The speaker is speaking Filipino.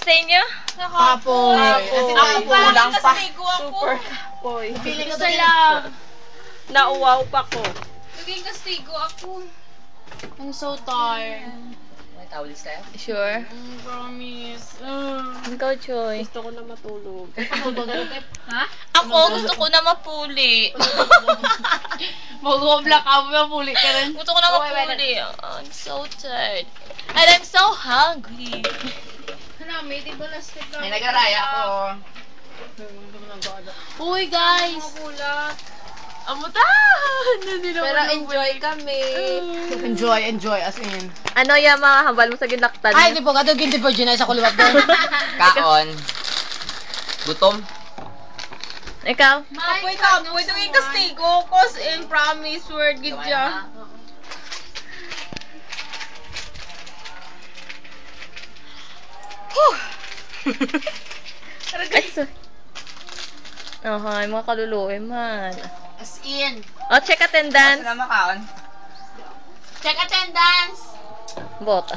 stay niyo? Kapoy. Ako kulang pa. Super kapoy. Feeling ko lang. Nauwaw pa ko. Naging kastigo ako. I'm so tired. May tawalis tayo? Sure? Promise. Ikaw, Choy. Gusto ko na matulog. Ako, gusto ko na mapuli. Mag-vlog ako, mapuli ka rin. Gusto ko na mapuli. I'm so tired. And I'm so hungry. May di ba last week May nag-araya ako. Uy, guys! Amutan! Pero enjoy kami. Enjoy, as in. Ano yung mga hambal mo sa ginaktan Ay, niyo? di po, kadog hindi po dyan ay sa kulubab doon. Kaon. Gutom. Ikaw? Apoy ka, pwede yung kastigo. Cause in promise word, gidya. Ay, so... mga kaluluoy man. As in. Oh, check attendance. Saan na makaon? Check attendance! Bota.